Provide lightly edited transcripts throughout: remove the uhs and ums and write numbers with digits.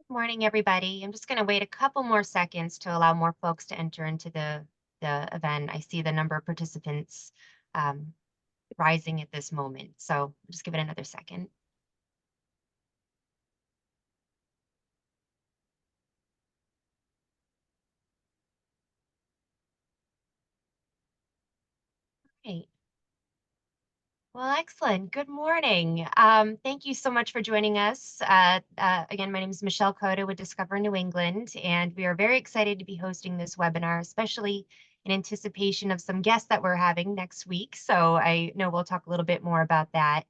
Morning, everybody. I'm just going to wait a couple more seconds to allow more folks to enter into the event. I see the number of participants um, rising at this moment, so I'll just give it another second. Great. Well, excellent. Good morning. Thank you so much for joining us. Again, my name is Michelle Cota with Discover New England, and we are very excited to be hosting this webinar, especially in anticipation of some guests that we're having next week. So I know we'll talk a little bit more about that.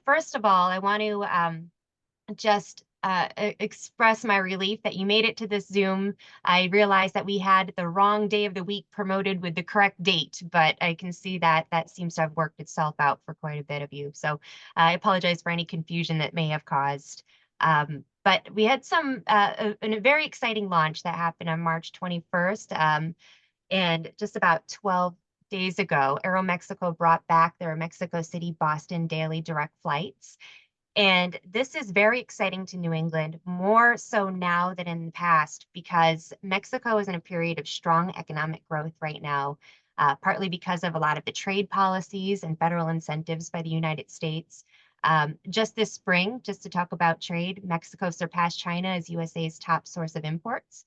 First of all, I want to just express my relief that you made it to this Zoom. I realized that we had the wrong day of the week promoted with the correct date, but I can see that that seems to have worked itself out for quite a bit of you. So I apologize for any confusion that may have caused. But we had a very exciting launch that happened on March 21st. And just about 12 days ago, Aeromexico brought back their Mexico City Boston daily direct flights. And this is very exciting to New England, more so now than in the past, because Mexico is in a period of strong economic growth right now, partly because of a lot of the trade policies and federal incentives by the United States. Just this spring, just to talk about trade, Mexico surpassed China as USA's top source of imports.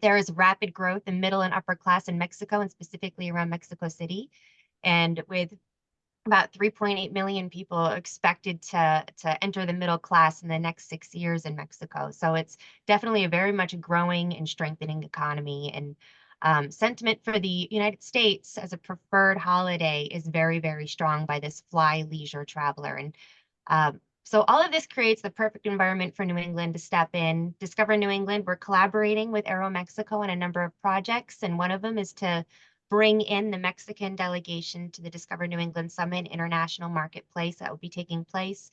There is rapid growth in middle and upper class in Mexico, and specifically around Mexico City. And with about 3.8 million people expected to enter the middle class in the next 6 years in Mexico. So it's definitely a very much growing and strengthening economy. And sentiment for the United States as a preferred holiday is very, very strong by this fly leisure traveler. And so all of this creates the perfect environment for New England to step in. Discover New England, we're collaborating with Aeromexico on a number of projects, and one of them is to bring in the Mexican delegation to the Discover New England Summit International Marketplace that will be taking place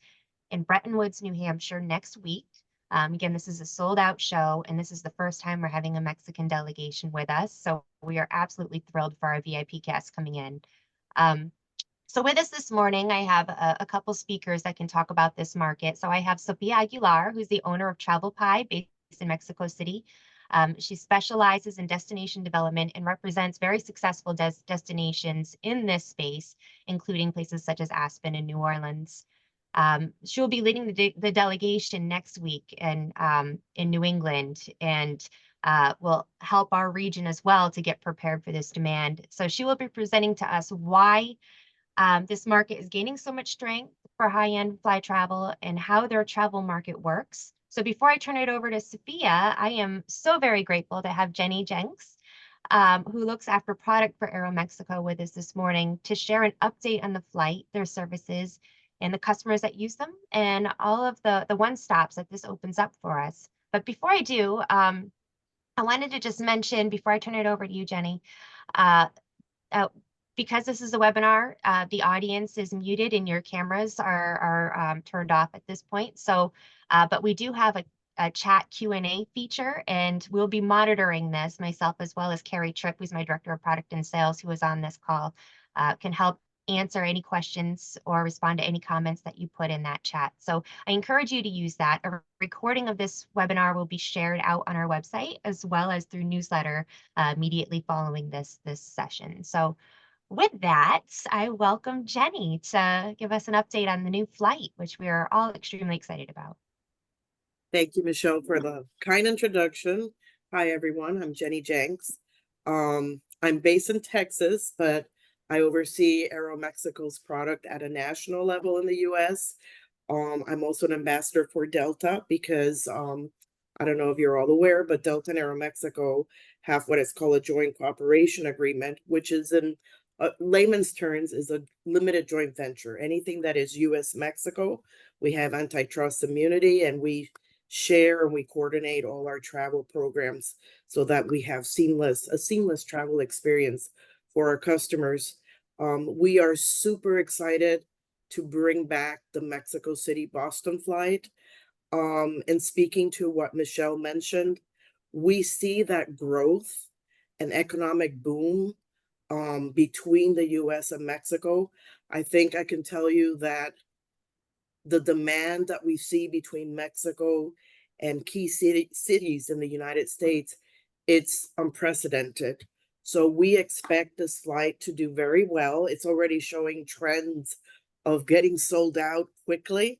in Bretton Woods, New Hampshire next week. Again, this is a sold out show, and this is the first time we're having a Mexican delegation with us. So we are absolutely thrilled for our VIP guests coming in. So with us this morning, I have a couple speakers that can talk about this market. So I have Sophia Aguilar, who's the owner of Travel Pie based in Mexico City. She specializes in destination development and represents very successful destinations in this space, including places such as Aspen and New Orleans. She'll be leading the delegation next week in New England, and will help our region as well to get prepared for this demand. So she will be presenting to us why this market is gaining so much strength for high-end fly travel and how their travel market works. So before I turn it over to Sophia, I am so very grateful to have Jenny Jenks, who looks after product for Aeromexico with us this morning to share an update on the flight, their services, and the customers that use them, and all of the one-stops that this opens up for us. But before I do, I wanted to just mention, before I turn it over to you, Jenny, uh, uh, because this is a webinar, the audience is muted and your cameras are turned off at this point. So, but we do have a chat Q&A feature, and we'll be monitoring this, myself as well as Carrie Tripp, who's my Director of Product and Sales, who was on this call, can help answer any questions or respond to any comments that you put in that chat. So I encourage you to use that. A recording of this webinar will be shared out on our website as well as through newsletter immediately following this session. So with that, I welcome Jenny to give us an update on the new flight, which we are all extremely excited about. Thank you, Michelle, for the kind introduction. Hi, everyone. I'm Jenny Jenks. I'm based in Texas, but I oversee Aeromexico's product at a national level in the U.S. I'm also an ambassador for Delta because I don't know if you're all aware, but Delta and Aeromexico have what is called a joint cooperation agreement, which is in layman's terms is a limited joint venture. Anything that is U.S. Mexico, we have antitrust immunity, and we share and we coordinate all our travel programs so that we have a seamless travel experience for our customers. We are super excited to bring back the Mexico City Boston flight. And speaking to what Michelle mentioned, we see that growth and economic boom between the US and Mexico. I think I can tell you that the demand that we see between Mexico and key cities in the United States, it's unprecedented. So we expect this flight to do very well. It's already showing trends of getting sold out quickly.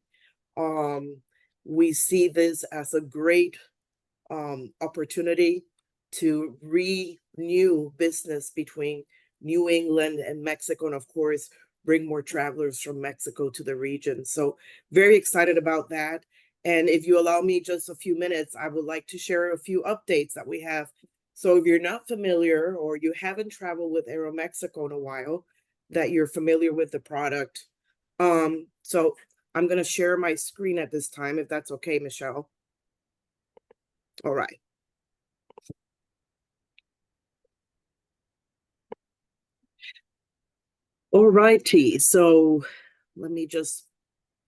We see this as a great opportunity to renew business between New England and Mexico, and of course, bring more travelers from Mexico to the region. So very excited about that. And if you allow me just a few minutes, I would like to share a few updates that we have. So if you're not familiar or you haven't traveled with Aeromexico in a while, that you're familiar with the product. So I'm going to share my screen at this time, if that's okay, Michelle. All right. All righty, so let me just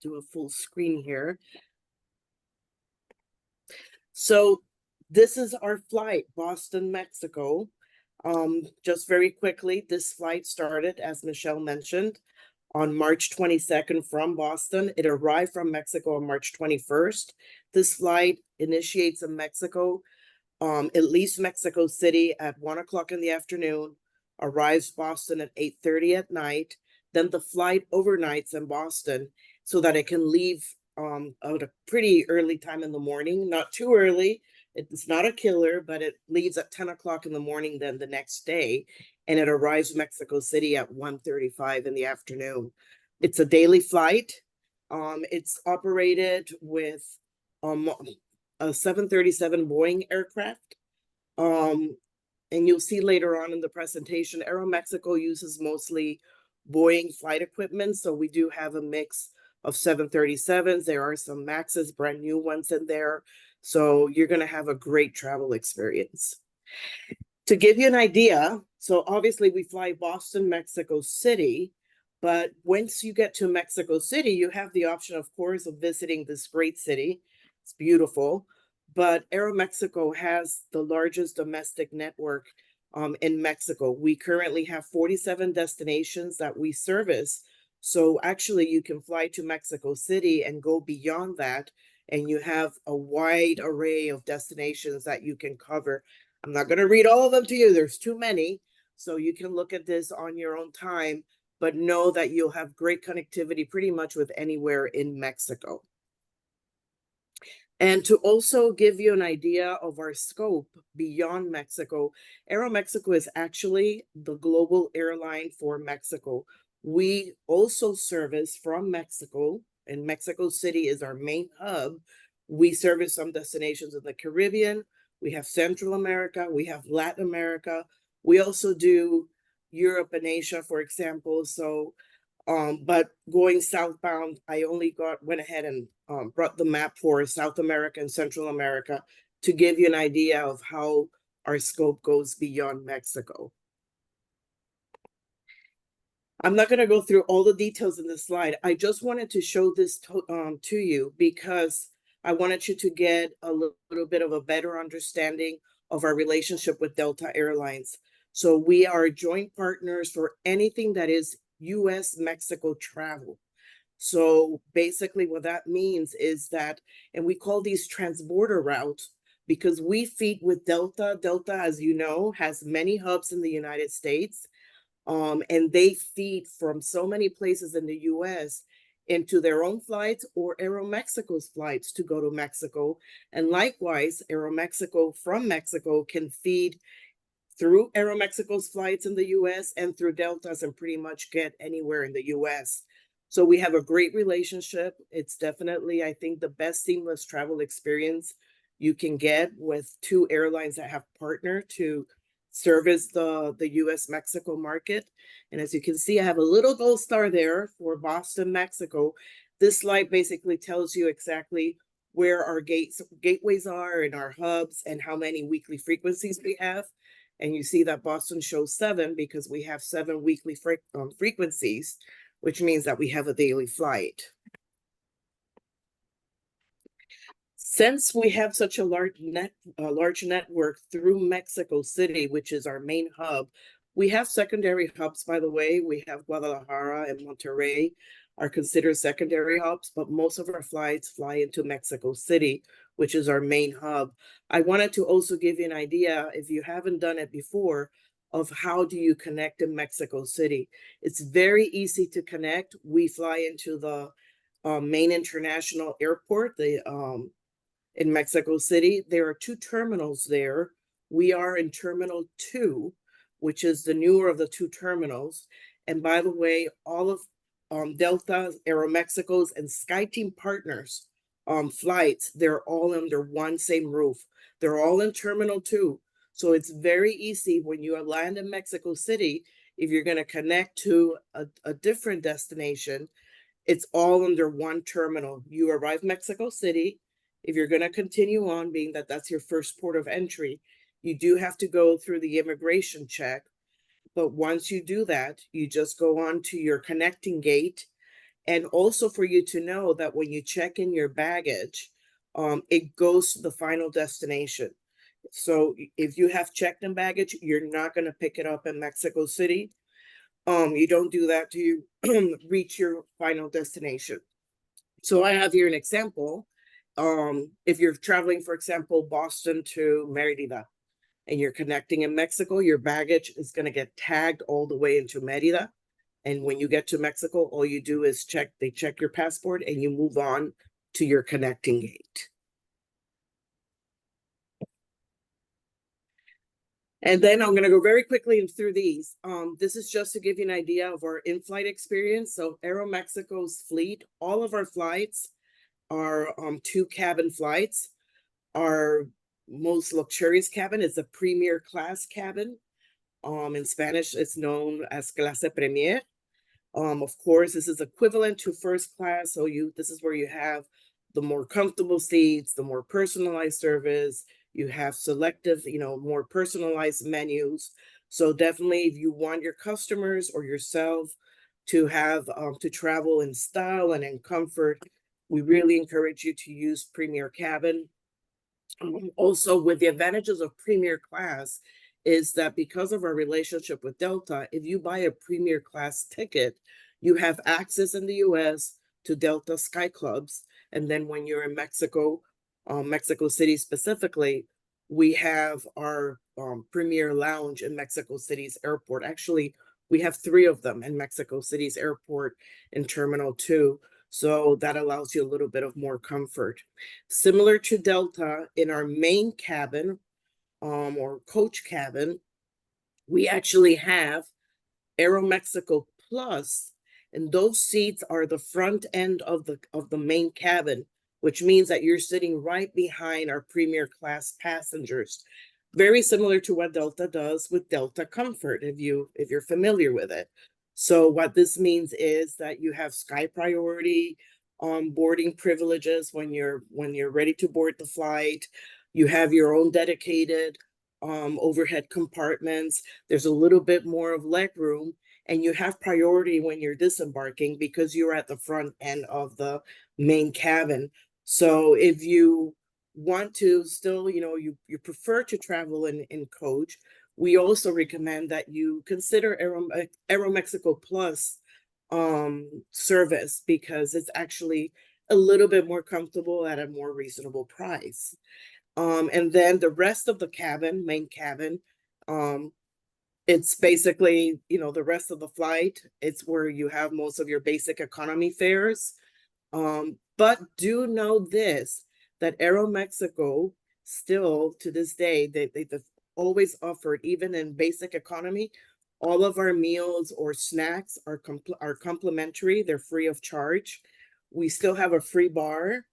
do a full screen here. So this is our flight, Boston, Mexico. Just very quickly, this flight started, as Michelle mentioned, on March 22nd from Boston. It arrived from Mexico on March 21st. This flight initiates in Mexico. It leaves Mexico City at 1 o'clock in the afternoon, arrives Boston at 8:30 at night. Then the flight overnights in Boston so that it can leave at a pretty early time in the morning, not too early. It's not a killer, but it leaves at 10 o'clock in the morning then the next day, and it arrives Mexico City at 1:35 in the afternoon. It's a daily flight. It's operated with a 737 Boeing aircraft. And you'll see later on in the presentation, Aeromexico uses mostly Boeing flight equipment. So we do have a mix of 737s. There are some Maxes, brand new ones in there. So you're going to have a great travel experience. To give you an idea, so obviously we fly Boston, Mexico City, but once you get to Mexico City, you have the option, of course, of visiting this great city. It's beautiful, but Aeromexico has the largest domestic network in Mexico. We currently have 47 destinations that we service. So actually you can fly to Mexico City and go beyond that, and you have a wide array of destinations that you can cover. I'm not going to read all of them to you. There's too many. So you can look at this on your own time, but know that you'll have great connectivity pretty much with anywhere in Mexico. And to also give you an idea of our scope beyond Mexico, Aeromexico is actually the global airline for Mexico. We also service from Mexico, and Mexico City is our main hub. We service some destinations in the Caribbean. We have Central America. We have Latin America. We also do Europe and Asia, for example. So but going southbound, I only went ahead and brought the map for South America and Central America to give you an idea of how our scope goes beyond Mexico. I'm not going to go through all the details in this slide. I just wanted to show this to you because I wanted you to get a little bit of a better understanding of our relationship with Delta Airlines. So we are joint partners for anything that is US-Mexico travel. So basically what that means is that, and we call these transborder routes because we feed with Delta. Delta, as you know, has many hubs in the United States. And they feed from so many places in the US into their own flights or Aeromexico's flights to go to Mexico. And likewise, Aeromexico from Mexico can feed through Aeromexico's flights in the US and through Delta's and pretty much get anywhere in the US. So we have a great relationship. It's definitely, I think, the best seamless travel experience you can get with two airlines that have partnered to service the US-Mexico market. And as you can see, I have a little gold star there for Boston, Mexico. This slide basically tells you exactly where our gateways are and our hubs and how many weekly frequencies we have. And you see that Boston shows 7 because we have 7 weekly frequencies, which means that we have a daily flight. Since we have such a large network through Mexico City, which is our main hub, we have secondary hubs, by the way. We have Guadalajara and Monterrey are considered secondary hubs, but most of our flights fly into Mexico City, which is our main hub. I wanted to also give you an idea, if you haven't done it before, of how do you connect in Mexico City. It's very easy to connect. We fly into the main international airport, in Mexico City. There are two terminals there. We are in Terminal 2, which is the newer of the two terminals. And by the way, all of Delta, Aeromexico's, and SkyTeam partners flights, they're all under one same roof. They're all in Terminal 2. So it's very easy when you land in Mexico City, if you're going to connect to a different destination, it's all under one terminal. You arrive Mexico City. If you're going to continue on, being that that's your first port of entry, you do have to go through the immigration check. But once you do that, you just go on to your connecting gate. And also for you to know that when you check in your baggage, it goes to the final destination. So if you have checked in baggage, you're not going to pick it up in Mexico City. You don't do that to you reach your final destination. So I have here an example. If you're traveling, for example, Boston to Merida, and you're connecting in Mexico, your baggage is going to get tagged all the way into Merida. And when you get to Mexico, all you do is they check your passport and you move on to your connecting gate. And then I'm going to go very quickly through these. This is just to give you an idea of our in-flight experience. So Aeromexico's fleet, all of our flights are 2-cabin flights. Our most luxurious cabin is a premier class cabin. In Spanish, it's known as Clase Premier. Of course, this is equivalent to first class. So this is where you have the more comfortable seats, the more personalized service. You have selective, more personalized menus. So definitely, if you want your customers or yourself to have to travel in style and in comfort, we really encourage you to use Premier Cabin. Also, with the advantages of Premier Class is that because of our relationship with Delta, if you buy a Premier Class ticket, you have access in the US to Delta Sky Clubs. And then when you're in Mexico, Mexico City specifically, we have our Premier Lounge in Mexico City's airport. Actually, we have 3 of them in Mexico City's airport in Terminal 2. So that allows you a little bit of more comfort. Similar to Delta, in our main cabin or coach cabin, we actually have Aeromexico Plus, and those seats are the front end of the main cabin, which means that you're sitting right behind our Premier Class passengers. Very similar to what Delta does with Delta Comfort, if you're familiar with it. So what this means is that you have sky priority boarding privileges when you're ready to board the flight. You have your own dedicated overhead compartments. There's a little bit more of leg room, and you have priority when you're disembarking because you're at the front end of the main cabin. So if you want to still, you prefer to travel in coach, we also recommend that you consider Aeromexico Plus service, because it's actually a little bit more comfortable at a more reasonable price. And then the rest of the cabin, main cabin, it's basically, the rest of the flight, it's where you have most of your basic economy fares. But do know this, that Aeromexico still to this day, they've always offered, even in basic economy, all of our meals or snacks are complimentary. They're free of charge. We still have a free bar.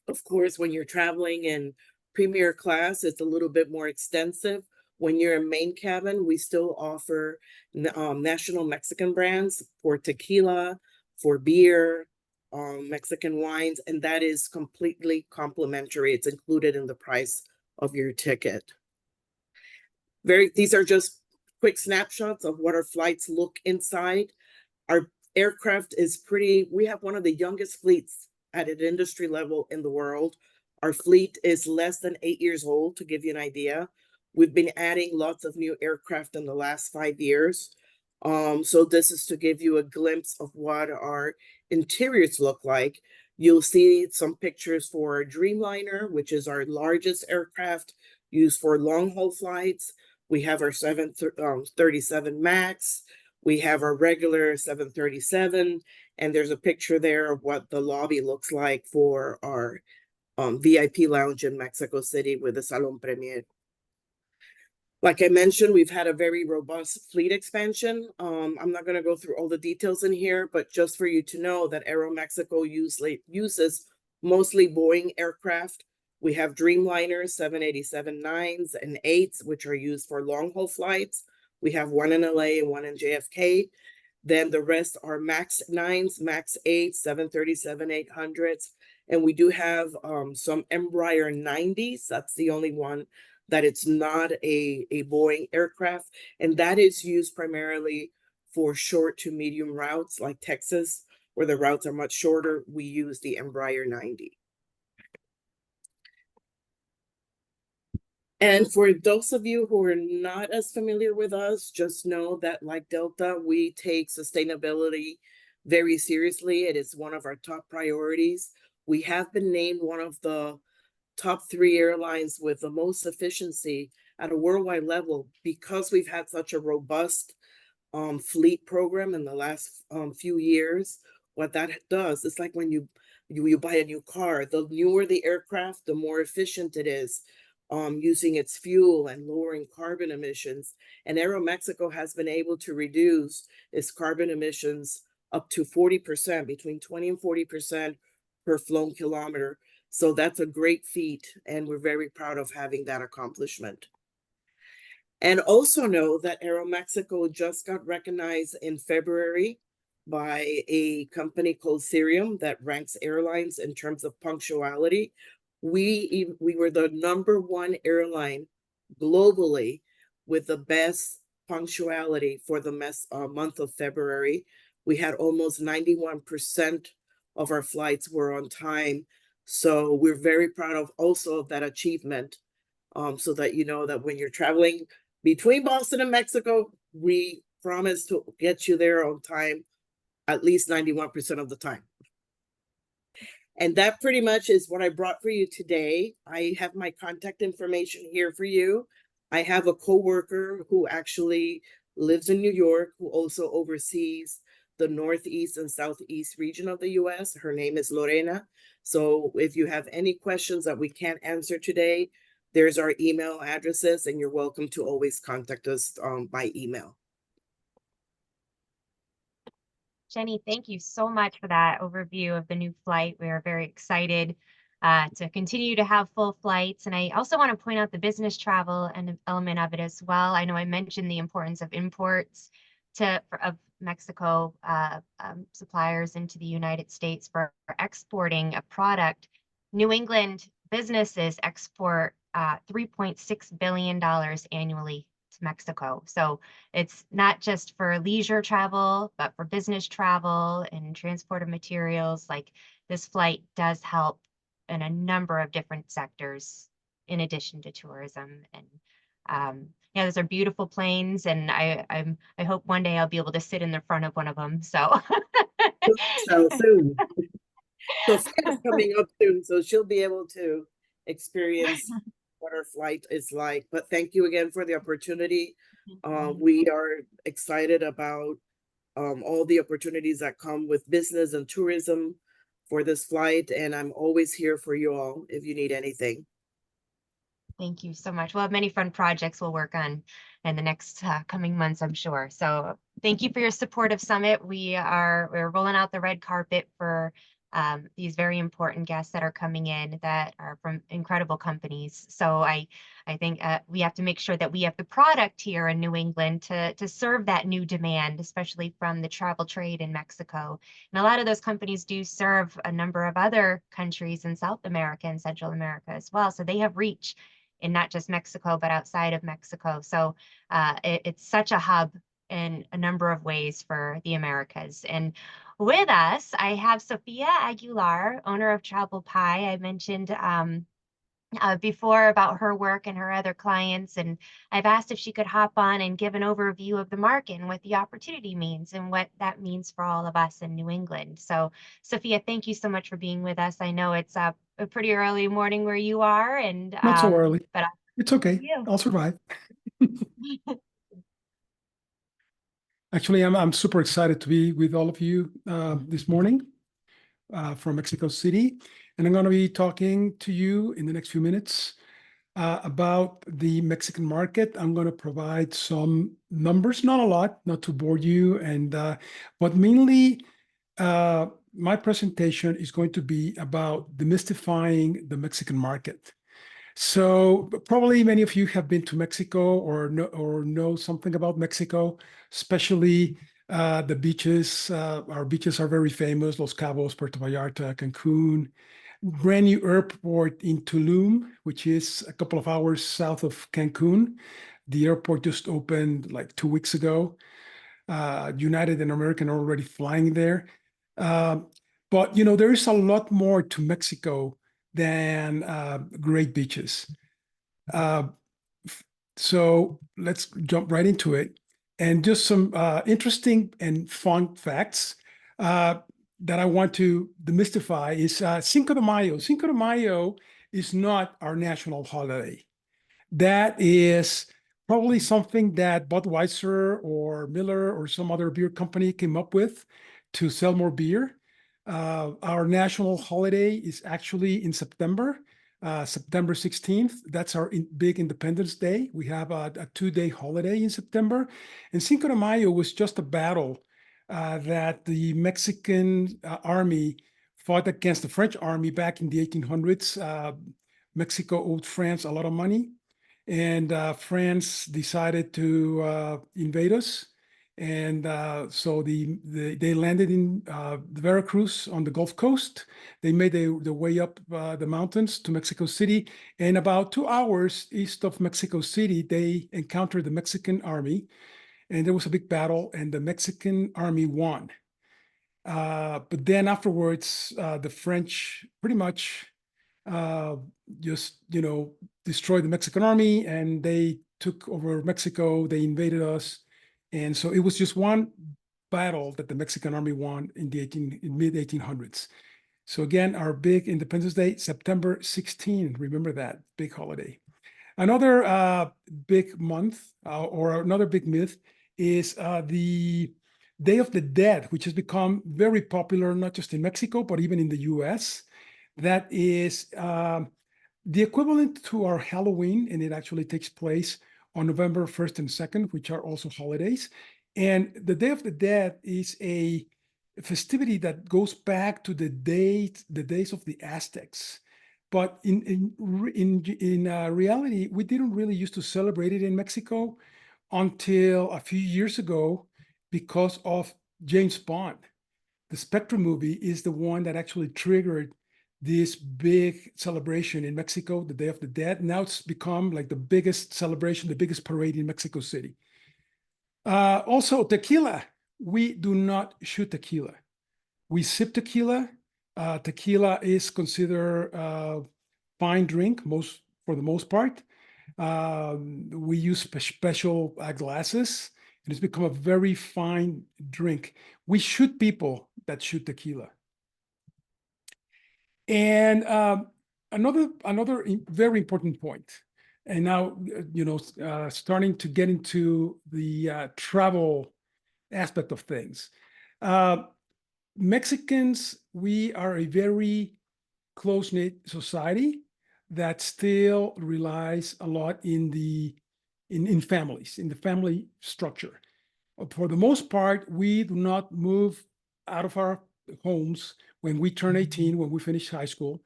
Of course, when you're traveling in Premier Class, it's a little bit more extensive. When you're in main cabin, we still offer national Mexican brands for tequila, for beer, Mexican wines, and that is completely complimentary. It's included in the price of your ticket. These are just quick snapshots of what our flights look inside. Our aircraft is we have one of the youngest fleets at an industry level in the world. Our fleet is less than 8 years old, to give you an idea. We've been adding lots of new aircraft in the last 5 years. So this is to give you a glimpse of what our interiors look like. You'll see some pictures for Dreamliner, which is our largest aircraft used for long haul flights. We have our 737 MAX. We have our regular 737, and there's a picture there of what the lobby looks like for our VIP lounge in Mexico City with the Salon Premier. Like I mentioned, we've had a very robust fleet expansion. I'm not going to go through all the details in here, but just for you to know that Aeromexico uses mostly Boeing aircraft. We have Dreamliners, 787-9s and 8s, which are used for long haul flights. We have one in LA and one in JFK. Then the rest are MAX 9s, MAX 8s, 737-800s. And we do have some Embraer 90s. That's the only one that it's not a Boeing aircraft. And that is used primarily for short to medium routes like Texas, where the routes are much shorter. We use the Embraer 90. And for those of you who are not as familiar with us, just know that like Delta, we take sustainability very seriously. It is one of our top priorities. We have been named one of the top 3 airlines with the most efficiency at a worldwide level because we've had such a robust fleet program in the last few years. What that does, it's like when you buy a new car, the newer the aircraft, the more efficient it is, using its fuel and lowering carbon emissions. And Aeromexico has been able to reduce its carbon emissions up to 40%, between 20 and 40% per flown kilometer. So that's a great feat, and we're very proud of having that accomplishment. And also know that Aeromexico just got recognized in February by a company called Cirium that ranks airlines in terms of punctuality. We were the #1 airline globally with the best punctuality for the month of February. We had almost 91% of our flights were on time. So we're very proud of also of that achievement. So that you know that when you're traveling between Boston and Mexico, we promise to get you there on time at least 91% of the time. And that pretty much is what I brought for you today. I have my contact information here for you. I have a coworker who actually lives in New York, who also oversees the Northeast and Southeast region of the US. Her name is Lorena. So if you have any questions that we can't answer today, there's our email addresses, and you're welcome to always contact us by email. Jenny, thank you so much for that overview of the new flight. We are very excited to continue to have full flights. And I also want to point out the business travel and element of it as well. I know I mentioned the importance of imports of Mexico suppliers into the United States for exporting a product. New England businesses export $3.6 billion annually to Mexico. So it's not just for leisure travel, but for business travel and transport of materials. Like, this flight does help in a number of different sectors in addition to tourism. And yeah, those are beautiful planes, and I hope one day I'll be able to sit in the front of one of them. So So soon. Sophia's coming up soon, so she'll be able to experience what our flight is like. But thank you again for the opportunity. We are excited about all the opportunities that come with business and tourism for this flight, and I'm always here for you all if you need anything. Thank you so much. We'll have many fun projects we'll work on in the next coming months, I'm sure. So thank you for your support of Summit. We're rolling out the red carpet for these very important guests that are coming in that are from incredible companies. So I think we have to make sure that we have the product here in New England to serve that new demand, especially from the travel trade in Mexico. And a lot of those companies do serve a number of other countries in South America and Central America as well. So they have reach in not just Mexico, but outside of Mexico. So it's such a hub in a number of ways for the Americas. And with us, I have Sofia Aguilar, owner of Travel Pie. I mentioned before about her work and her other clients, and I've asked if she could hop on and give an overview of the market and what the opportunity means and what that means for all of us in New England. So, Sophia, thank you so much for being with us. I know it's a pretty early morning where you are, and Not so early. but It's okay. you. I'll survive. Actually, I'm super excited to be with all of you this morning from Mexico City. And I'm going to be talking to you in the next few minutes about the Mexican market. I'm going to provide some numbers, not a lot, not to bore you, and but mainly my presentation is going to be about demystifying the Mexican market. So probably many of you have been to Mexico or know something about Mexico, especially the beaches. Our beaches are very famous: Los Cabos, Puerto Vallarta, Cancun. Brand new airport in Tulum, which is a couple of hours south of Cancun. The airport just opened like 2 weeks ago. United and American are already flying there. But there is a lot more to Mexico than great beaches. So let's jump right into it. And just some interesting and fun facts that I want to demystify is Cinco de Mayo. Cinco de Mayo is not our national holiday. That is probably something that Budweiser or Miller or some other beer company came up with to sell more beer. Our national holiday is actually in September, September 16th. That's our big Independence Day. We have a 2-day holiday in September. And Cinco de Mayo was just a battle that the Mexican army fought against the French army back in the 1800s. Mexico owed France a lot of money, and France decided to invade us. And so they landed in Veracruz on the Gulf Coast. They made their way up the mountains to Mexico City. And about 2 hours east of Mexico City, they encountered the Mexican army. And there was a big battle, and the Mexican army won. But then afterwards, the French pretty much just, destroyed the Mexican army, and they took over Mexico. They invaded us. And so it was just one battle that the Mexican army won in the mid 1800s. So again, our big Independence Day, September 16. Remember that big holiday. Another big month or another big myth is the Day of the Dead, which has become very popular, not just in Mexico, but even in the US. That is the equivalent to our Halloween, and it actually takes place on November 1st and 2nd, which are also holidays. And the Day of the Dead is a festivity that goes back to the days of the Aztecs. But in reality, we didn't really used to celebrate it in Mexico until a few years ago because of James Bond. The Spectre movie is the one that actually triggered this big celebration in Mexico, the Day of the Dead. Now it's become like the biggest celebration, the biggest parade in Mexico City. Also, tequila. We do not shoot tequila. We sip tequila. Tequila is considered a fine drink for the most part. We use special glasses, and it's become a very fine drink. We shoot people that shoot tequila. And another very important point, and now starting to get into the travel aspect of things. Mexicans, we are a very close-knit society that still relies a lot in families, in the family structure. For the most part, we do not move out of our homes when we turn 18, when we finish high school.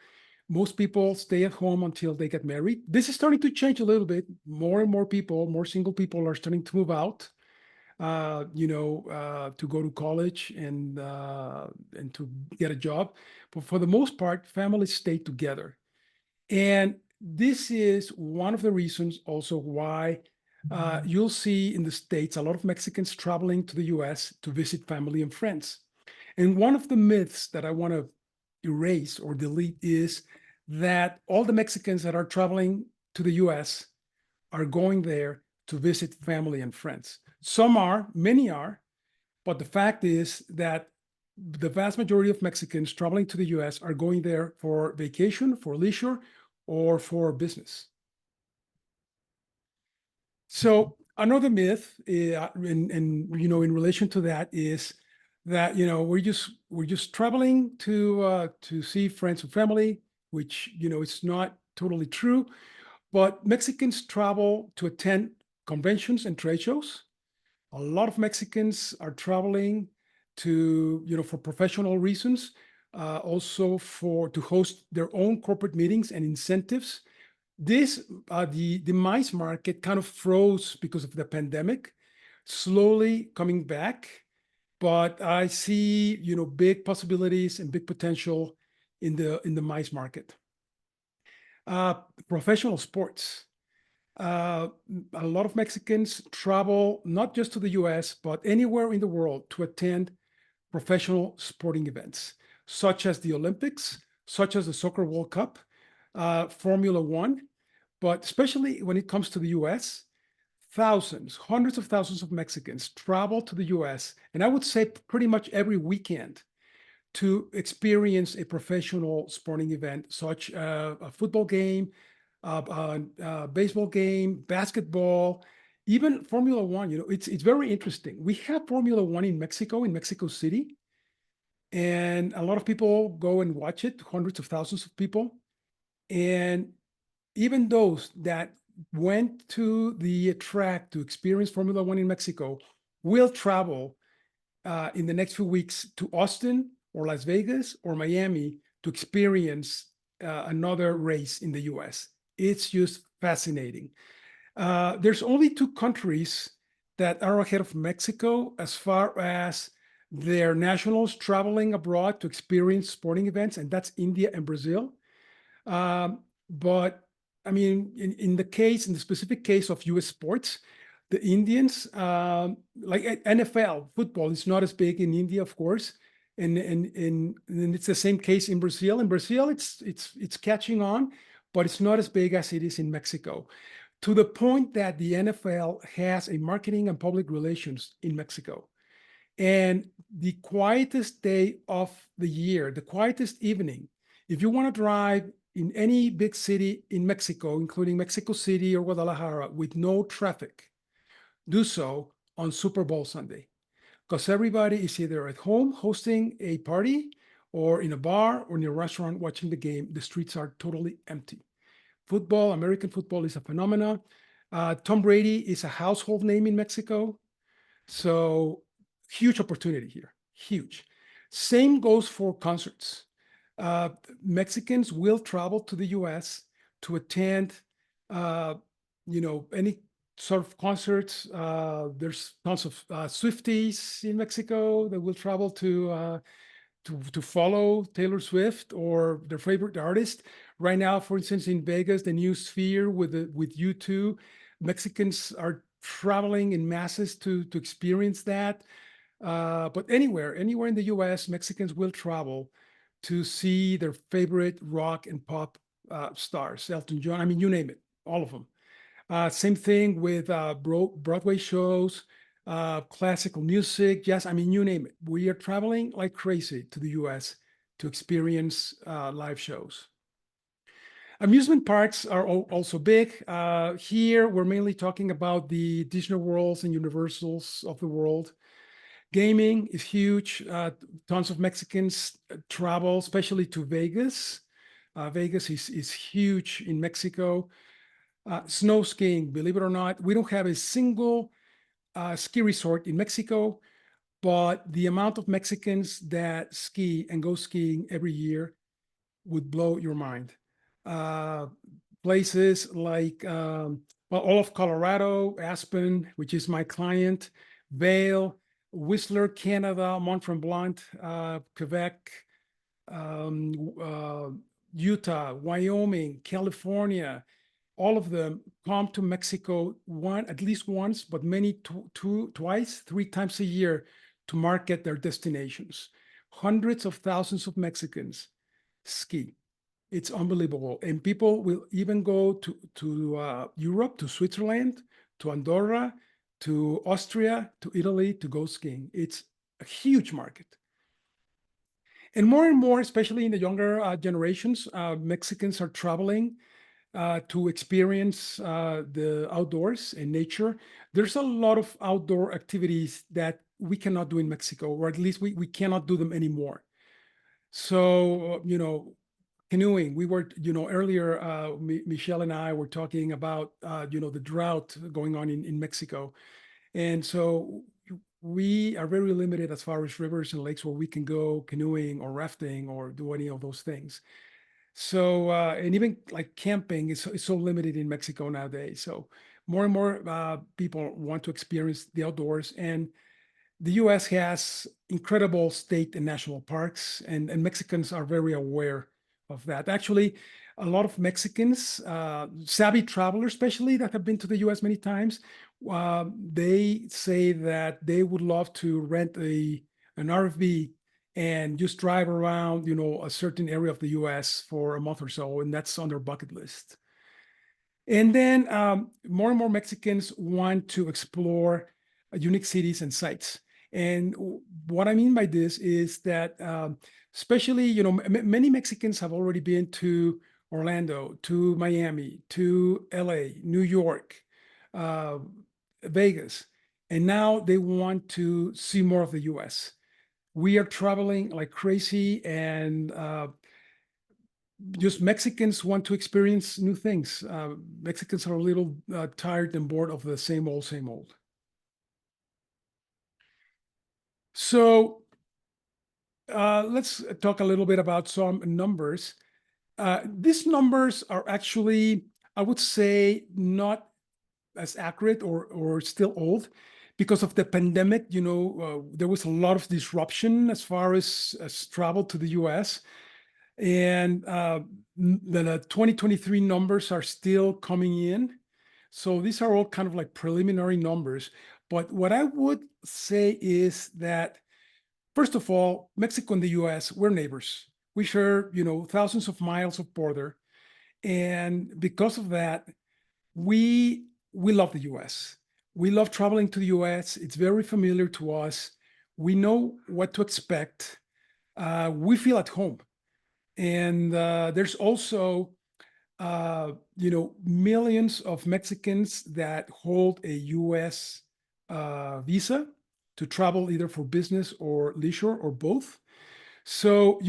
Most people stay at home until they get married. This is starting to change a little bit. More and more people, more single people are starting to move out, to go to college and to get a job. But for the most part, families stay together. And this is one of the reasons also why you'll see in the States a lot of Mexicans traveling to the US to visit family and friends. And one of the myths that I want to erase or delete is that all the Mexicans that are traveling to the US are going there to visit family and friends. Some are, many are, but the fact is that the vast majority of Mexicans traveling to the US are going there for vacation, for leisure, or for business. So another myth, in relation to that is that we're just traveling to see friends and family, which it's not totally true. But Mexicans travel to attend conventions and trade shows. A lot of Mexicans are traveling for professional reasons, also to host their own corporate meetings and incentives. The MICE market kind of froze because of the pandemic, slowly coming back, but I see, big possibilities and big potential in the MICE market. Professional sports. A lot of Mexicans travel not just to the US, but anywhere in the world to attend professional sporting events, such as the Olympics, such as the Soccer World Cup, Formula One. But especially when it comes to the US, thousands, hundreds of thousands of Mexicans travel to the US, and I would say pretty much every weekend, to experience a professional sporting event, such a football game, a baseball game, basketball, even Formula One. It's very interesting. We have Formula One in Mexico City, and a lot of people go and watch it, hundreds of thousands of people. And even those that went to the track to experience Formula One in Mexico will travel in the next few weeks to Austin or Las Vegas or Miami to experience another race in the US. It's just fascinating. There's only two countries that are ahead of Mexico as far as their nationals traveling abroad to experience sporting events, and that's India and Brazil. But I mean, in the specific case of US sports, the Indians, like NFL football, is not as big in India, of course, and it's the same case in Brazil. In Brazil, it's catching on, but it's not as big as it is in Mexico, to the point that the NFL has a marketing and public relations in Mexico. And the quietest day of the year, the quietest evening, if you want to drive in any big city in Mexico, including Mexico City or Guadalajara, with no traffic, do so on Super Bowl Sunday, because everybody is either at home hosting a party or in a bar or in a restaurant watching the game. The streets are totally empty. Football, American football, is a phenomenon. Tom Brady is a household name in Mexico. So huge opportunity here, huge. Same goes for concerts. Mexicans will travel to the US to attend, any sort of concerts. There's tons of Swifties in Mexico that will travel to follow Taylor Swift or their favorite artist. Right now, for instance, in Vegas, the new Sphere with U2, Mexicans are traveling in masses to experience that. But anywhere in the US, Mexicans will travel to see their favorite rock and pop stars, Elton John, I mean, you name it, all of them. Same thing with Broadway shows, classical music, jazz, I mean, you name it. We are traveling like crazy to the US to experience live shows. Amusement parks are also big. Here, we're mainly talking about the Disney Worlds and Universals of the world. Gaming is huge. Tons of Mexicans travel, especially to Vegas. Vegas is huge in Mexico. Snow skiing, believe it or not, we don't have a single ski resort in Mexico, but the amount of Mexicans that ski and go skiing every year would blow your mind. Places like, all of Colorado, Aspen, which is my client, Vail, Whistler, Canada, Mont Tremblant, Quebec, Utah, Wyoming, California, all of them come to Mexico at least once, but many twice, 3 times a year to market their destinations. Hundreds of thousands of Mexicans ski. It's unbelievable. And people will even go to Europe, to Switzerland, to Andorra, to Austria, to Italy to go skiing. It's a huge market. And more, especially in the younger generations, Mexicans are traveling to experience the outdoors and nature. There's a lot of outdoor activities that we cannot do in Mexico, or at least we cannot do them anymore. So, canoeing, we were, earlier, Michelle and I were talking about, the drought going on in Mexico. And so we are very limited as far as rivers and lakes where we can go canoeing or rafting or do any of those things. So, and even like camping is so limited in Mexico nowadays. So more and more people want to experience the outdoors. And the US has incredible state and national parks, and Mexicans are very aware of that. Actually, a lot of Mexicans, savvy travelers, especially that have been to the US many times, they say that they would love to rent an RV and just drive around, a certain area of the US for a month or so, and that's on their bucket list. And then more and more Mexicans want to explore unique cities and sites. And what I mean by this is that, especially, many Mexicans have already been to Orlando, to Miami, to LA, New York, Vegas, and now they want to see more of the US. We are traveling like crazy, and just Mexicans want to experience new things. Mexicans are a little tired and bored of the same old, same old. So let's talk a little bit about some numbers. These numbers are actually, I would say, not as accurate or still old because of the pandemic. There was a lot of disruption as far as travel to the US. And the 2023 numbers are still coming in. So these are all kind of like preliminary numbers. But what I would say is that, first of all, Mexico and the US, we're neighbors. We share, thousands of miles of border. And because of that, we love the US. We love traveling to the US. It's very familiar to us. We know what to expect. We feel at home. And there's also, millions of Mexicans that hold a U.S. Visa to travel either for business or leisure or both. So,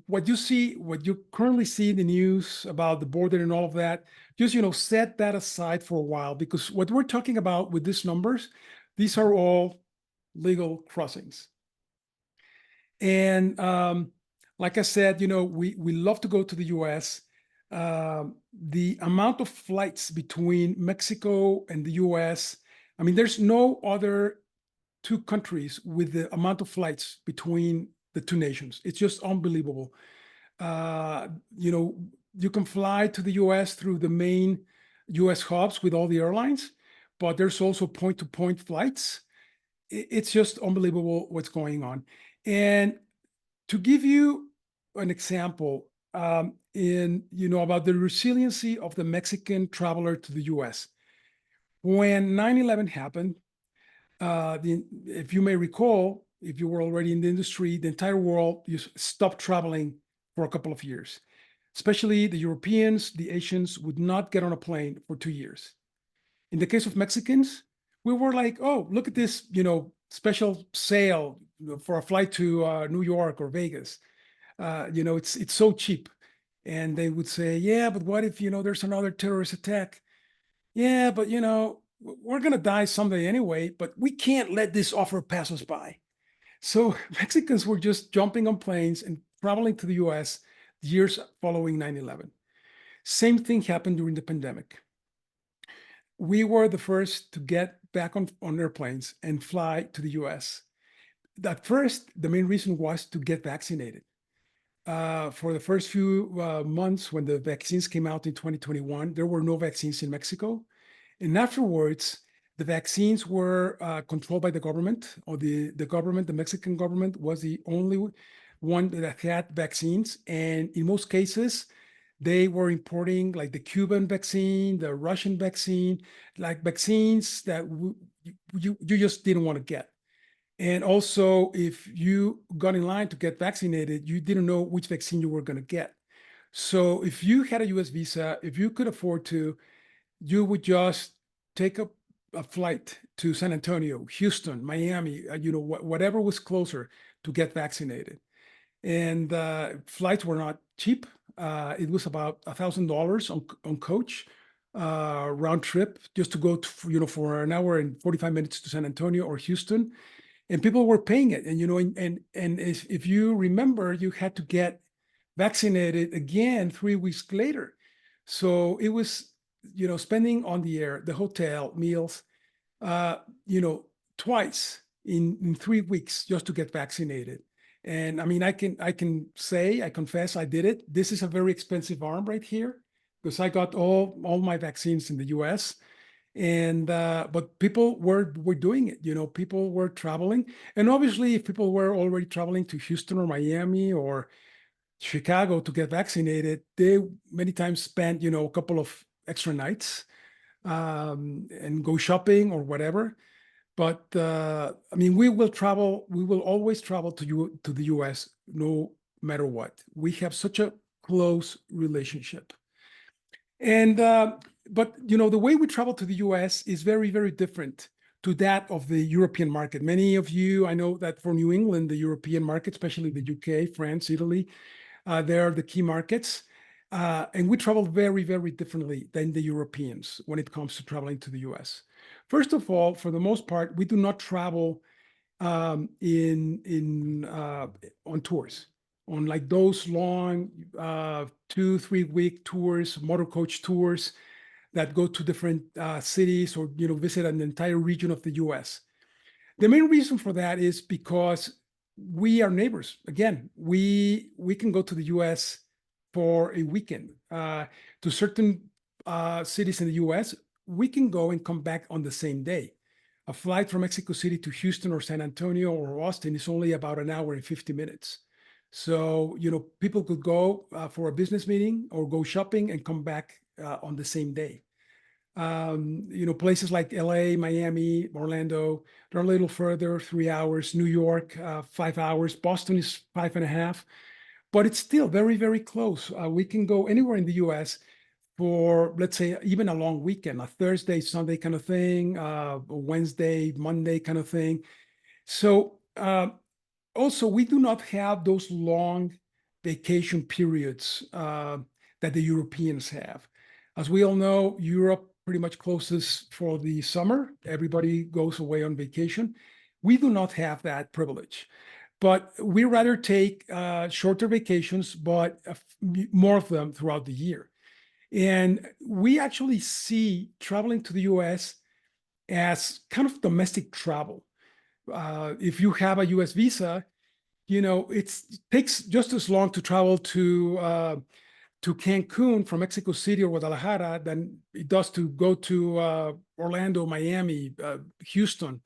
what you currently see in the news about the border and all of that, just, set that aside for a while, because what we're talking about with these numbers, these are all legal crossings. And like I said, we love to go to the US. The amount of flights between Mexico and the US, I mean, there's no other two countries with the amount of flights between the two nations. It's just unbelievable. You can fly to the US through the main US hubs with all the airlines, but there's also point-to-point flights. It's just unbelievable what's going on. And to give you an example, about the resiliency of the Mexican traveler to the US. When 9/11 happened, if you may recall, if you were already in the industry, the entire world just stopped traveling for a couple of years. Especially the Europeans, the Asians would not get on a plane for 2 years. In the case of Mexicans, we were like, oh, look at this, special sale for a flight to New York or Vegas. It's so cheap. And they would say, yeah, but what if, there's another terrorist attack? Yeah, but, we're going to die someday anyway, but we can't let this offer pass us by. So Mexicans were just jumping on planes and traveling to the US years following 9/11. Same thing happened during the pandemic. We were the first to get back on airplanes and fly to the US. At first, the main reason was to get vaccinated. For the first few months when the vaccines came out in 2021, there were no vaccines in Mexico. And afterwards, the vaccines were controlled by the government, or the government, the Mexican government was the only one that had vaccines, and in most cases, they were importing like the Cuban vaccine, the Russian vaccine, like vaccines that you just didn't want to get. And also, if you got in line to get vaccinated, you didn't know which vaccine you were going to get. So if you had a US visa, if you could afford to, you would just take a flight to San Antonio, Houston, Miami, whatever was closer to get vaccinated. And flights were not cheap. It was about $1,000 on coach round trip just to go to, for an hour and 45 minutes to San Antonio or Houston. And people were paying it. And, and if you remember, you had to get vaccinated again 3 weeks later. So it was, spending on the air, the hotel, meals, twice in 3 weeks just to get vaccinated. And I mean, I confess I did it. This is a very expensive arm right here because I got all my vaccines in the US. And but people were doing it, people were traveling. And obviously, if people were already traveling to Houston or Miami or Chicago to get vaccinated, they many times spent, a couple of extra nights and go shopping or whatever. But I mean, we will always travel to the US no matter what. We have such a close relationship. And but the way we travel to the US is very, very different to that of the European market. Many of you, I know that for New England, the European market, especially the UK, France, Italy, they're the key markets. And we travel very, very differently than the Europeans when it comes to traveling to the US. First of all, for the most part, we do not travel on tours, on like those long 2-3 week tours, motor coach tours that go to different cities or visit an entire region of the US. The main reason for that is because we are neighbors. Again, we can go to the US for a weekend to certain cities in the US. We can go and come back on the same day. A flight from Mexico City to Houston or San Antonio or Austin is only about an hour and 50 minutes. So, people could go for a business meeting or go shopping and come back on the same day. Places like LA, Miami, Orlando, they're a little further, 3 hours. New York, 5 hours. Boston is 5.5, but it's still very, very close. We can go anywhere in the US for, let's say, even a long weekend, a Thursday, Sunday kind of thing, a Wednesday, Monday kind of thing. So also, we do not have those long vacation periods that the Europeans have. As we all know, Europe pretty much closes for the summer. Everybody goes away on vacation. We do not have that privilege, but we rather take shorter vacations, but more of them throughout the year. And we actually see traveling to the US as kind of domestic travel. If you have a US visa, it takes just as long to travel to Cancun from Mexico City or Guadalajara than it does to go to Orlando, Miami, Houston.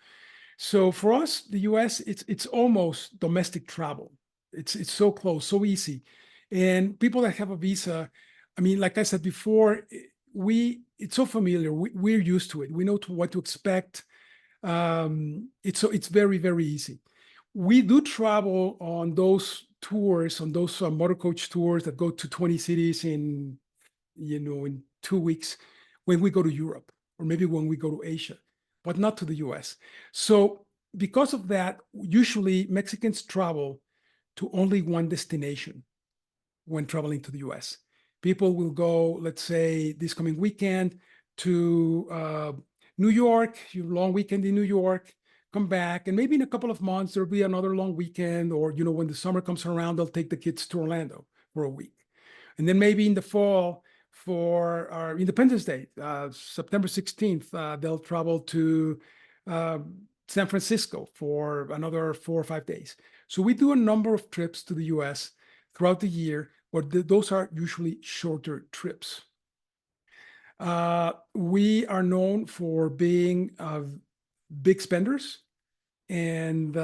So for us, the US, it's almost domestic travel. It's so close, so easy. And people that have a visa, I mean, like I said before, it's so familiar. We're used to it. We know what to expect. It's very, very easy. We do travel on those tours, on those motor coach tours that go to 20 cities in 2 weeks when we go to Europe or maybe when we go to Asia, but not to the US. So because of that, usually Mexicans travel to only one destination when traveling to the US. People will go, let's say, this coming weekend to New York, long weekend in New York, come back, and maybe in a couple of months, there'll be another long weekend, or, when the summer comes around, they'll take the kids to Orlando for a week. And then maybe in the fall for our Independence Day, September 16th, they'll travel to San Francisco for another 4 or 5 days. So we do a number of trips to the US throughout the year, but those are usually shorter trips. We are known for being big spenders, and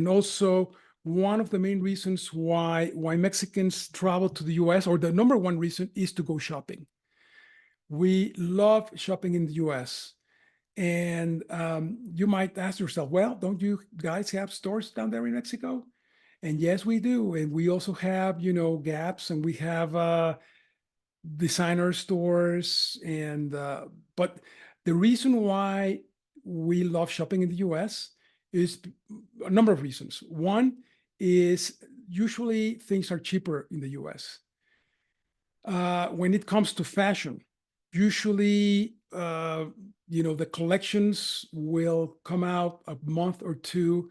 also one of the main reasons why Mexicans travel to the US, or the number one reason, is to go shopping. We love shopping in the US. And you might ask yourself, well, don't you guys have stores down there in Mexico? And yes, we do. And we also have, Gaps, and we have designer stores. And but the reason why we love shopping in the US is a number of reasons. One is usually things are cheaper in the US. When it comes to fashion, usually, the collections will come out a month or two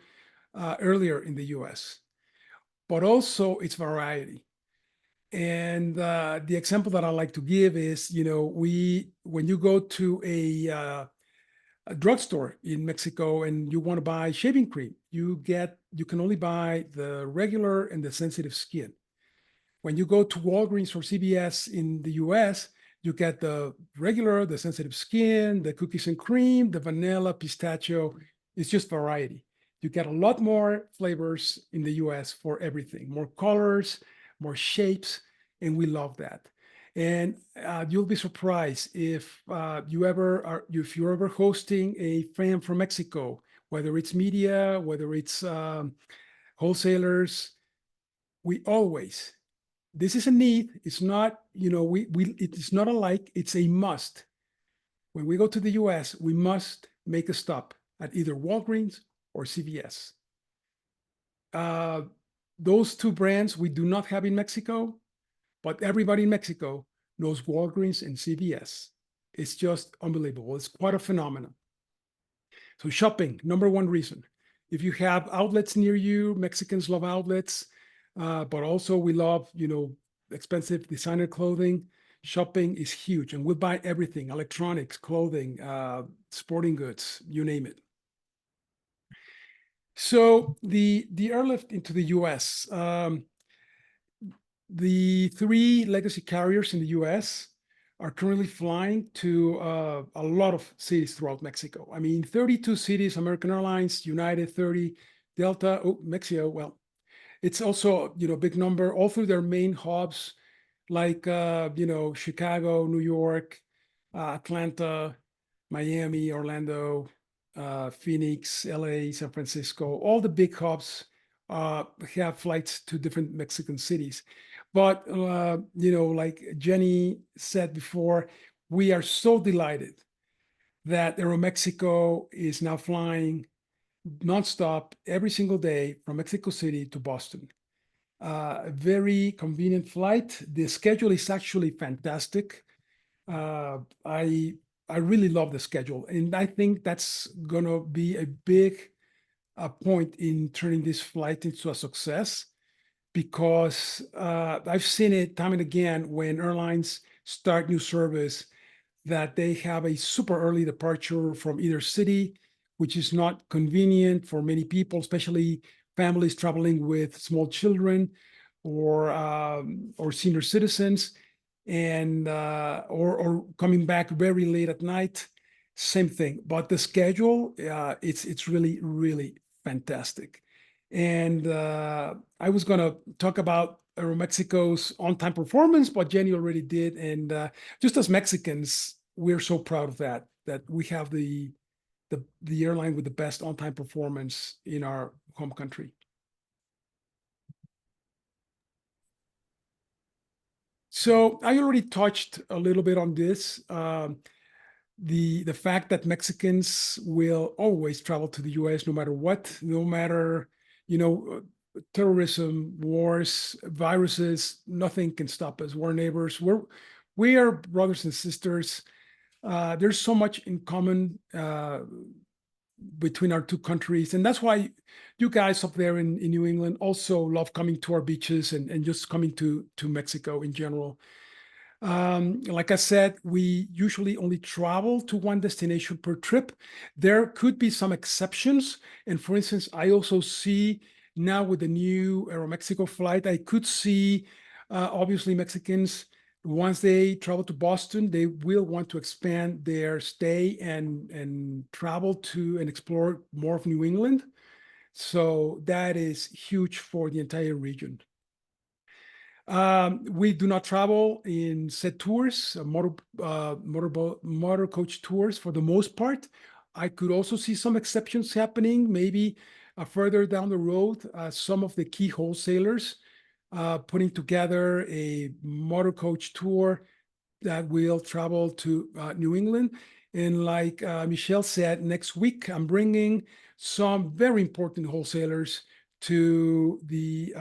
earlier in the US, but also it's variety. And the example that I like to give is, when you go to a drugstore in Mexico and you want to buy shaving cream, you can only buy the regular and the sensitive skin. When you go to Walgreens or CVS in the US, you get the regular, the sensitive skin, the cookies and cream, the vanilla, pistachio. It's just variety. You get a lot more flavors in the US for everything, more colors, more shapes, and we love that. And you'll be surprised if if you're ever hosting a fan from Mexico, whether it's media, whether it's wholesalers, we always, this is a need. It's not, it's not a like, it's a must. When we go to the US, we must make a stop at either Walgreens or CVS. Those two brands we do not have in Mexico, but everybody in Mexico knows Walgreens and CVS. It's just unbelievable. It's quite a phenomenon. So shopping, number one reason. If you have outlets near you, Mexicans love outlets. But also we love, expensive designer clothing. Shopping is huge, and we'll buy everything: electronics, clothing, sporting goods, you name it. So the airlift into the US, the three legacy carriers in the US are currently flying to a lot of cities throughout Mexico. I mean, 32 cities, American Airlines, United 30, Delta, Mexico, well, it's also, a big number, all through their main hubs like, Chicago, New York, Atlanta, Miami, Orlando, Phoenix, LA, San Francisco. All the big hubs have flights to different Mexican cities. But, like Jenny said before, we are so delighted that Aeromexico is now flying nonstop every single day from Mexico City to Boston. A very convenient flight. The schedule is actually fantastic. I really love the schedule, and I think that's gonna be a big point in turning this flight into a success, because I've seen it time and again when airlines start new service, that they have a super early departure from either city, which is not convenient for many people, especially families traveling with small children or senior citizens, and or coming back very late at night. Same thing. But the schedule, it's really, really fantastic. And I was gonna talk about Aeromexico's on-time performance, but Jenny already did. And just as Mexicans, we're so proud of that we have the airline with the best on-time performance in our home country. So I already touched a little bit on this. The fact that Mexicans will always travel to the US no matter what, no matter, terrorism, wars, viruses, nothing can stop us. We're neighbors. We are brothers and sisters. There's so much in common between our two countries. And that's why you guys up there in New England also love coming to our beaches and just coming to Mexico in general. Like I said, we usually only travel to one destination per trip. There could be some exceptions. And for instance, I also see now with the new Aeromexico flight, I could see obviously Mexicans, once they travel to Boston, they will want to expand their stay and travel to and explore more of New England. So that is huge for the entire region. We do not travel in set tours, motor coach tours for the most part. I could also see some exceptions happening, maybe further down the road, some of the key wholesalers putting together a motor coach tour that will travel to New England. And like Michelle said, next week I'm bringing some very important wholesalers to the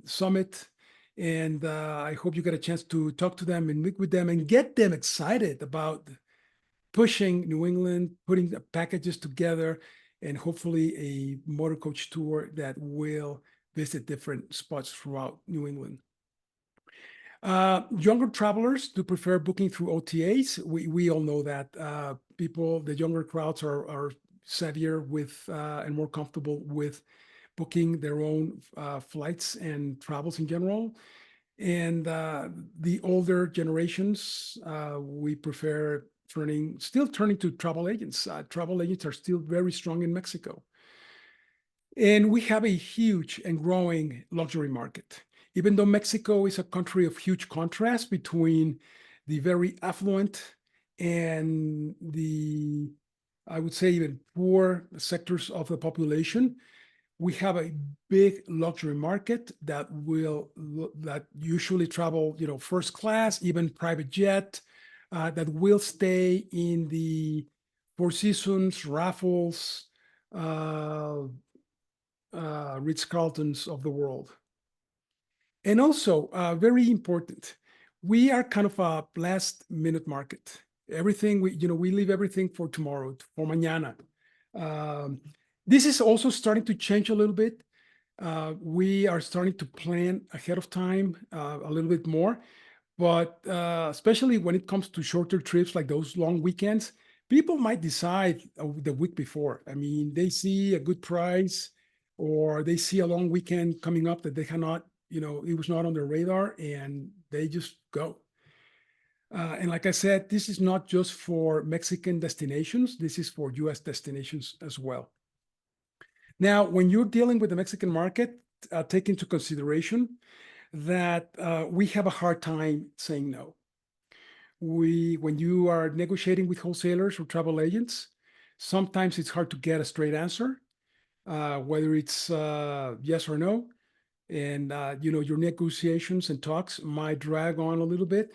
summit. And I hope you get a chance to talk to them and meet with them and get them excited about pushing New England, putting the packages together, and hopefully a motor coach tour that will visit different spots throughout New England. Younger travelers do prefer booking through OTAs. We all know that the younger crowds are savvier with and more comfortable with booking their own flights and travels in general. And the older generations, we prefer still turning to travel agents. Travel agents are still very strong in Mexico. And we have a huge and growing luxury market. Even though Mexico is a country of huge contrast between the very affluent and the, I would say, even poor sectors of the population, we have a big luxury market that usually travel, first class, even private jet, that will stay in the Four Seasons, Raffles, Ritz-Carltons of the world. And also, very important, we are kind of a last minute market. Everything we leave everything for tomorrow, for mañana. This is also starting to change a little bit. We are starting to plan ahead of time a little bit more, but especially when it comes to shorter trips like those long weekends, people might decide the week before. I mean, they see a good price or they see a long weekend coming up that they cannot, it was not on their radar and they just go. And like I said, this is not just for Mexican destinations, this is for US destinations as well. Now, when you're dealing with the Mexican market, take into consideration that we have a hard time saying no. When you are negotiating with wholesalers or travel agents, sometimes it's hard to get a straight answer, whether it's yes or no. And, your negotiations and talks might drag on a little bit.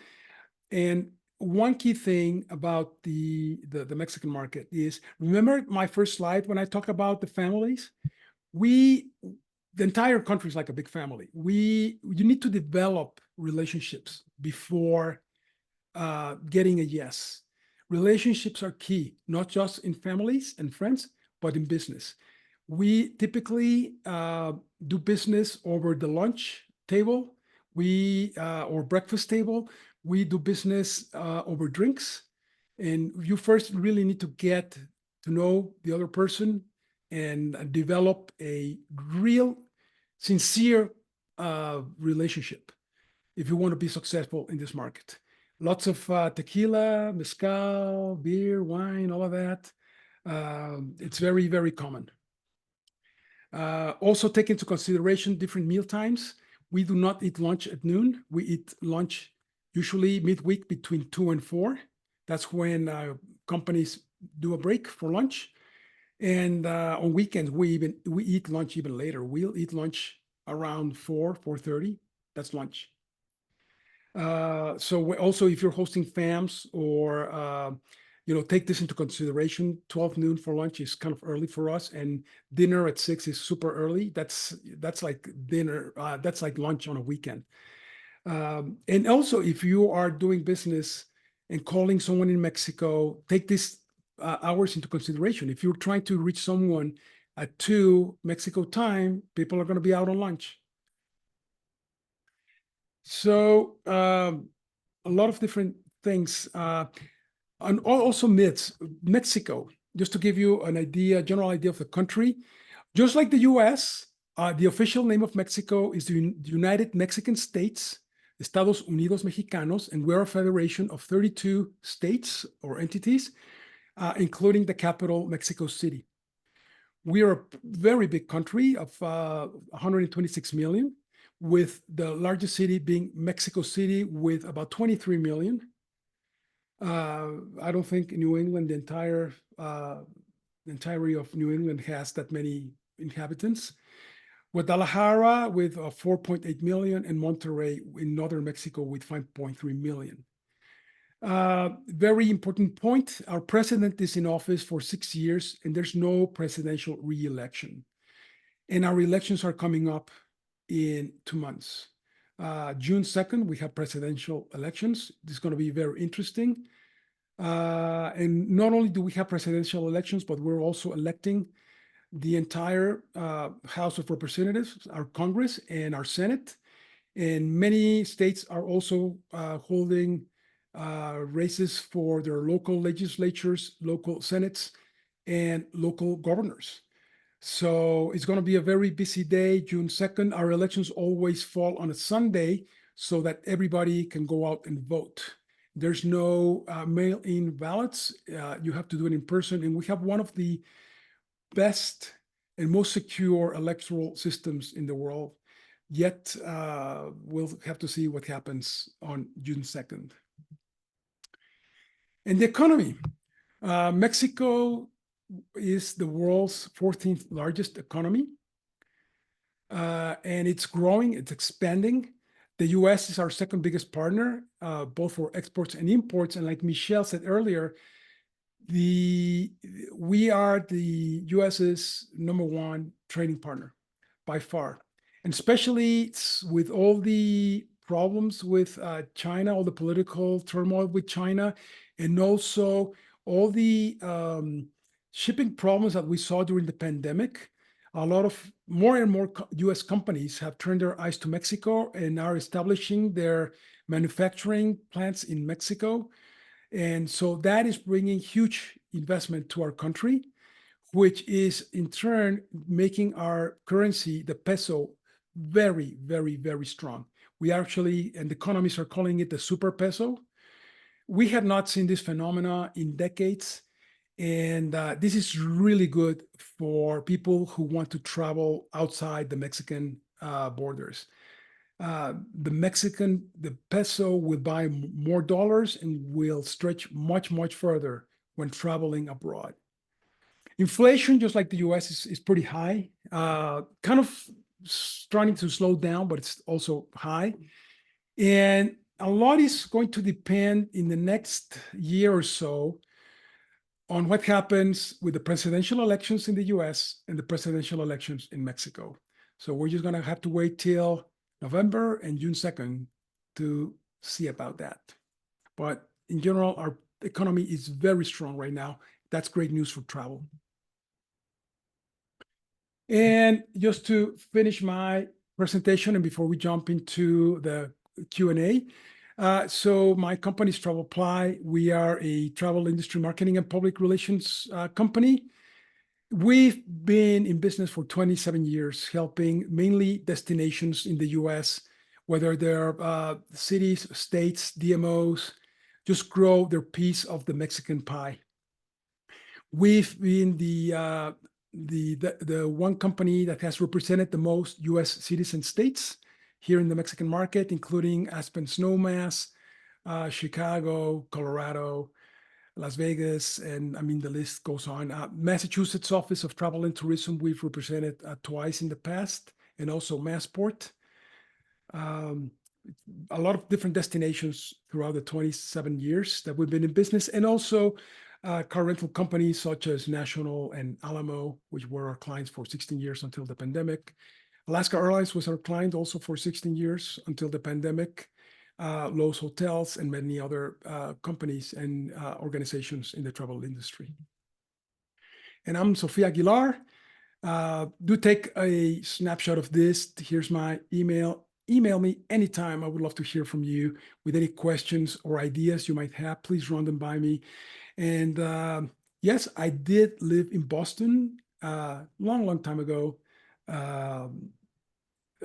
And one key thing about the Mexican market is, remember my first slide when I talk about the families? The entire country is like a big family. You need to develop relationships before getting a yes. Relationships are key, not just in families and friends, but in business. We typically do business over the lunch table, or breakfast table. We do business over drinks, and you first really need to get to know the other person and develop a real, sincere relationship if you want to be successful in this market. Lots of tequila, mezcal, beer, wine, all of that. It's very, very common. Also take into consideration different meal times. We do not eat lunch at noon. We eat lunch usually midweek between 2 and 4. That's when companies do a break for lunch. And on weekends, we eat lunch even later. We'll eat lunch around 4:30. That's lunch. So also, if you're hosting FAMs or take this into consideration. 12 noon for lunch is kind of early for us, and dinner at 6 is super early. That's like dinner. That's like lunch on a weekend. And also, if you are doing business and calling someone in Mexico, take these hours into consideration. If you're trying to reach someone at 2 Mexico time, people are going to be out on lunch. So a lot of different things. And also myths. Mexico, just to give you an idea, general idea of the country, just like the US, the official name of Mexico is the United Mexican States, Estados Unidos Mexicanos, and we're a federation of 32 states or entities, including the capital, Mexico City. We are a very big country of 126 million, with the largest city being Mexico City with about 23 million. I don't think New England, the entirety of New England has that many inhabitants. Guadalajara with 4.8 million, and Monterrey in northern Mexico with 5.3 million. Very important point, our president is in office for 6 years and there's no presidential re-election. And our elections are coming up in 2 months. June 2nd, we have presidential elections. This is going to be very interesting. And not only do we have presidential elections, but we're also electing the entire House of Representatives, our Congress, and our Senate. And many states are also holding races for their local legislatures, local senates, and local governors. So it's going to be a very busy day, June 2nd. Our elections always fall on a Sunday so that everybody can go out and vote. There's no mail-in ballots. You have to do it in person. And we have one of the best and most secure electoral systems in the world. Yet we'll have to see what happens on June 2nd. And the economy. Mexico is the world's 14th largest economy. And it's growing, it's expanding. The US is our second biggest partner, both for exports and imports. And like Michelle said earlier, we are the US's #1 trading partner by far. And especially with all the problems with China, all the political turmoil with China, and also all the shipping problems that we saw during the pandemic. A lot of more and more US companies have turned their eyes to Mexico and are establishing their manufacturing plants in Mexico. And so that is bringing huge investment to our country, which is in turn making our currency, the peso, very, very, very strong. We actually, and the economists are calling it the super peso. We have not seen this phenomena in decades. And this is really good for people who want to travel outside the Mexican borders. The peso will buy more dollars and will stretch much, much further when traveling abroad. Inflation, just like the US, is pretty high, kind of starting to slow down, but it's also high. And a lot is going to depend in the next year or so on what happens with the presidential elections in the US and the presidential elections in Mexico. So we're just going to have to wait till November and June 2nd to see about that. But in general, our economy is very strong right now. That's great news for travel. And just to finish my presentation and before we jump into the Q&A, so my company is TravelPly. We are a travel industry marketing and public relations company. We've been in business for 27 years, helping mainly destinations in the US, whether they're cities, states, DMOs, just grow their piece of the Mexican pie. We've been the one company that has represented the most US cities and states here in the Mexican market, including Aspen Snowmass, Chicago, Colorado, Las Vegas, and I mean, the list goes on. Massachusetts Office of Travel and Tourism, we've represented twice in the past, and also Massport. A lot of different destinations throughout the 27 years that we've been in business, and also car rental companies such as National and Alamo, which were our clients for 16 years until the pandemic. Alaska Airlines was our client also for 16 years until the pandemic. Lowe's Hotels, and many other companies and organizations in the travel industry. And I'm Sofia Aguilar. Do take a snapshot of this. Here's my email. Email me anytime. I would love to hear from you with any questions or ideas you might have. Please run them by me. And yes, I did live in Boston long time ago.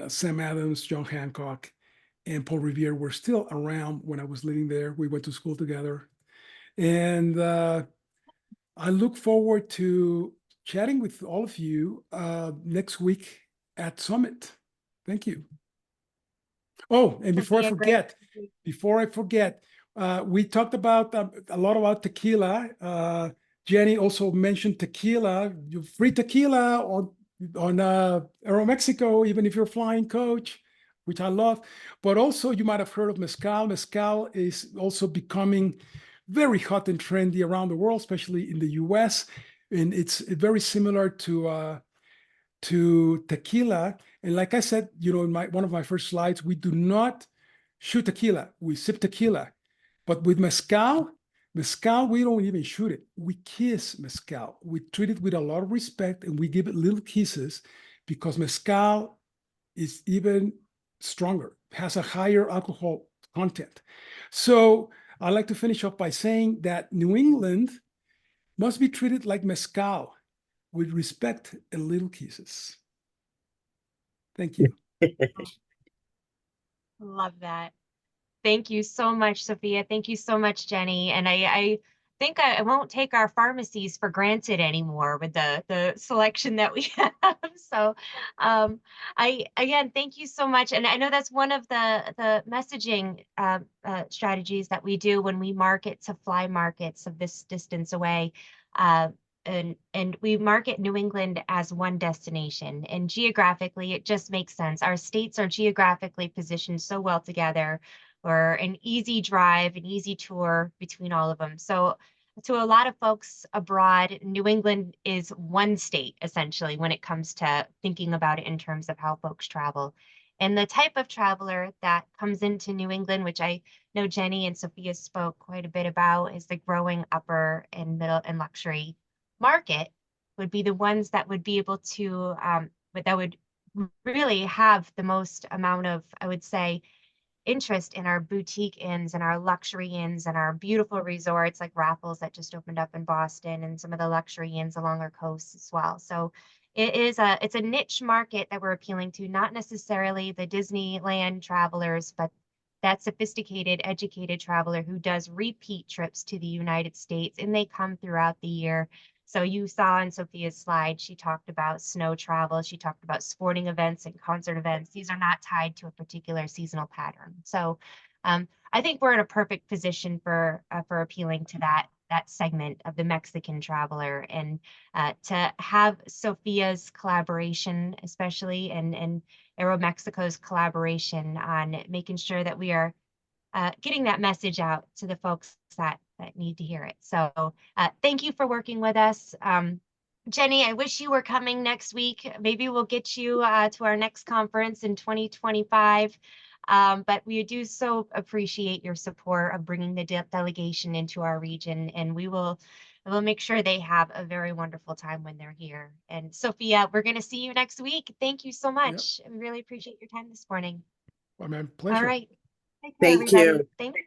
Sam Adams, John Hancock, and Paul Revere were still around when I was living there. We went to school together. And I look forward to chatting with all of you next week at Summit. Thank you. Oh, and before I forget, we talked about a lot about tequila. Jenny also mentioned tequila. You free tequila on Aeromexico, even if you're flying coach, which I love. But also, you might have heard of mezcal. Mezcal is also becoming very hot and trendy around the world, especially in the U.S. And it's very similar to tequila. And like I said, you know, in one of my first slides, we do not shoot tequila. We sip tequila. But with mezcal, we don't even shoot it. We kiss mezcal. We treat it with a lot of respect and we give it little kisses because mezcal is even stronger, has a higher alcohol content. So I'd like to finish off by saying that New England must be treated like mezcal, with respect and little kisses. Thank you. Love that. Thank you so much, Sophia. Thank you so much, Jenny. And I think I won't take our pharmacies for granted anymore with the selection that we have. So again, thank you so much. And I know that's one of the messaging strategies that we do when we market to fly markets of this distance away. And we market New England as one destination. And geographically, it just makes sense. Our states are geographically positioned so well together, or an easy drive, an easy tour between all of them. So to a lot of folks abroad, New England is one state, essentially, when it comes to thinking about it in terms of how folks travel. And the type of traveler that comes into New England, which I know Jenny and Sophia spoke quite a bit about, is the growing upper and middle and luxury market, would be the ones that would be able to, that would really have the most amount of, I would say, interest in our boutique inns and our luxury inns and our beautiful resorts like Raffles that just opened up in Boston, and some of the luxury inns along our coast as well. So it's a niche market that we're appealing to, not necessarily the Disneyland travelers, but that sophisticated, educated traveler who does repeat trips to the United States, and they come throughout the year. So you saw in Sophia's slide, she talked about snow travel. She talked about sporting events and concert events. These are not tied to a particular seasonal pattern. So I think we're in a perfect position for appealing to that segment of the Mexican traveler, and to have Sophia's collaboration, especially, and Aeromexico's collaboration on making sure that we are getting that message out to the folks that need to hear it. So thank you for working with us. Jenny, I wish you were coming next week. Maybe we'll get you to our next conference in 2025. But we do so appreciate your support of bringing the delegation into our region, and we'll make sure they have a very wonderful time when they're here. And Sophia, we're going to see you next week. Thank you so much. We really appreciate your time this morning. My pleasure. All right. Thank you. Thank you.